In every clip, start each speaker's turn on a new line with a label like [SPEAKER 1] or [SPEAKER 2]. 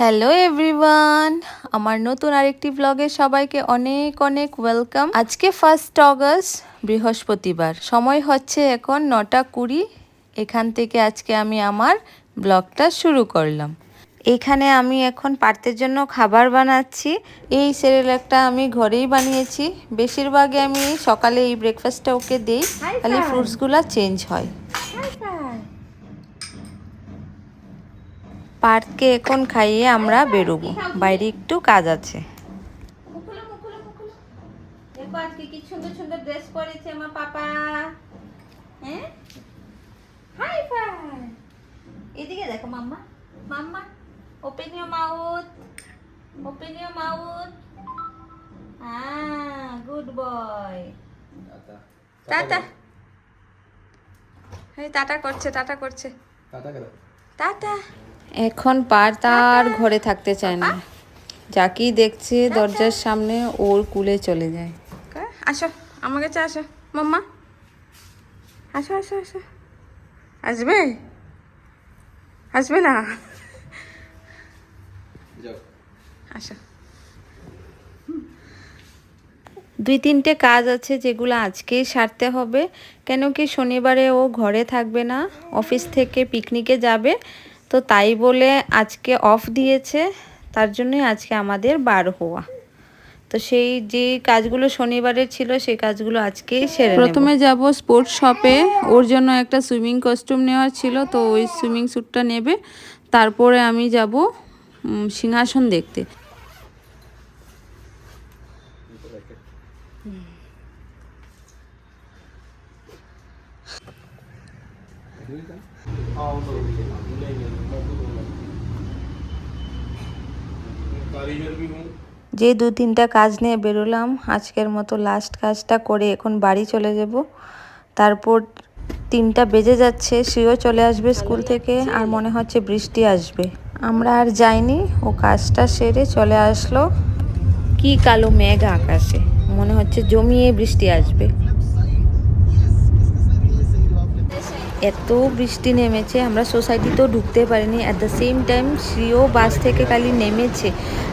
[SPEAKER 1] Hello everyone, আমার নতুন আরেকটি ব্লগে সবাইকে অনেক অনেক ওয়েলকাম। আজকে 1 অগস্ট বৃহস্পতিবার, সময় হচ্ছে এখন 9:20। এখান থেকে আজকে আমি আমার ব্লগটা শুরু করলাম। এখানে আমি এখন পার্থের জন্য খাবার বানাচ্ছি। এই সেরেলাকটা আমি ঘরেই বানিয়েছি। বেশিরভাগই আমি সকালে এই ব্রেকফাস্টটা ওকে দিই, খালি ফ্রুটসগুলো চেঞ্জ হয়। পার্থকে এখন খাইয়ে আমরা বেরোবো, বাইরে একটু কাজ আছে। দেখো আজকে কি সুন্দর সুন্দর ড্রেস পরেছে আমার পাপা। হ্যাঁ, হাই ফাই। এদিকে দেখো মাম্মা, মাম্মা open your mouth, open your mouth. হ্যাঁ, গুড বয়। টাটা। এই টাটা করছে, টাটা করছে, টাটা করো, টাটা। এখন পার্থ আর ঘরে থাকতে চায় না, যাকেই দেখছে দরজার সামনে ওর কুলে চলে যায়। আসো আমার কাছে, আসো মাম্মা, আসো আসো আসো। আসবে, আসবে না? আসো। 2-3টে কাজ আছে যেগুলো আজকেই সারতে হবে, কেন কি শনিবারে ও ঘরে থাকবে না, অফিস থেকে পিকনিকে যাবে। তো তাই বলে আজকে অফ দিয়েছে, তার জন্যই আজকে আমাদের বার হওয়া। তো সেই যে কাজগুলো শনিবারের ছিল সেই কাজগুলো আজকেই সেরে নেব। প্রথমে যাব স্পোর্টস শপে, ওর জন্য একটা সুইমিং কস্টিউম নেওয়ার ছিল, তো ওই সুইমিং স্যুটটা নেবে। তারপরে আমি যাব সিংহাসন দেখতে। যে 2-3টা কাজ নিয়ে বেরোলাম, আজকের মতো লাস্ট কাজটা করে এখন বাড়ি চলে যাব। তারপর 3টা বেজে যাচ্ছে, শ্রীও চলে আসবে স্কুল থেকে, আর মনে হচ্ছে বৃষ্টি আসবে। আমরা আর যাইনি, ও কাজটা সেরে চলে আসলো। কি কালো মেঘ আকাশে, মনে হচ্ছে জমিয়ে বৃষ্টি আসবে। এত বৃষ্টি নেমেছে, আমরা সোসাইটিতেও ঢুকতে পারিনি। অ্যাট দ্য সেম টাইম শ্রীও বাস থেকে খালি নেমেছে,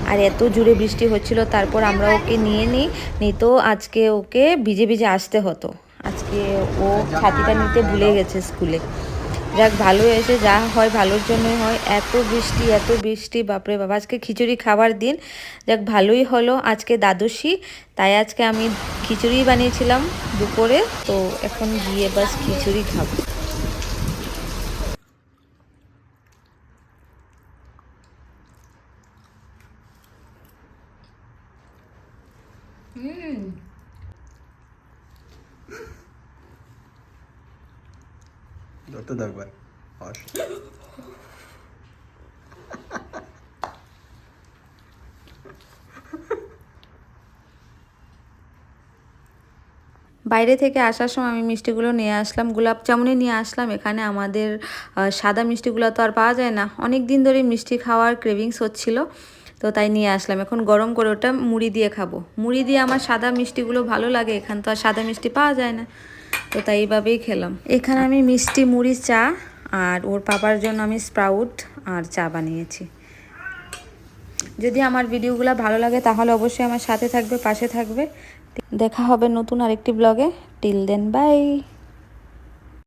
[SPEAKER 1] আর এত জোরে বৃষ্টি হচ্ছিল। তারপর আমরা ওকে নিই তো আজকে ওকে ভিজে ভিজে আসতে হতো। আজকে ও ছাতিটা নিতে ভুলে গেছে স্কুলে। যাক, ভালো হয়েছে, যা হয় ভালোর জন্যই হয়। এত বৃষ্টি বাপরে বাবা। আজকে খিচুড়ি খাবার দিন, যাক ভালোই হলো। আজকে দ্বাদশী, তাই আজকে আমি খিচুড়ি বানিয়েছিলাম দুপুরে। তো এখন গিয়ে বাস খিচুড়ি খাবো।
[SPEAKER 2] ধরতে থাকবে।
[SPEAKER 1] বাইরে থেকে আসার সময় আমি মিষ্টিগুলো নিয়ে আসলাম, গোলাপ জামুনই নিয়ে আসলাম। এখানে আমাদের সাদা মিষ্টিগুলো তো আর পাওয়া যায় না, অনেক দিন ধরে মিষ্টি খাওয়ার ক্রেভিংস হচ্ছিল, তো তাই নিয়ে আসলাম। এখন গরম করে ওটা মুড়ি দিয়ে খাবো। মুড়ি দিয়ে আমার সাদা মিষ্টিগুলো ভালো লাগে, এখান তো আর সাদা মিষ্টি পাওয়া যায় না, তো তাই এইভাবেই খেলাম। এখানে আমি মিষ্টি, মুড়ি, চা, আর ওর পাপার জন্য আমি স্প্রাউট আর চা বানিয়েছি। যদি আমার ভিডিওগুলো ভালো লাগে তাহলে অবশ্যই আমার সাথে থাকবে, পাশে থাকবে। দেখা হবে নতুন আরেকটি ব্লগে। Till then, by.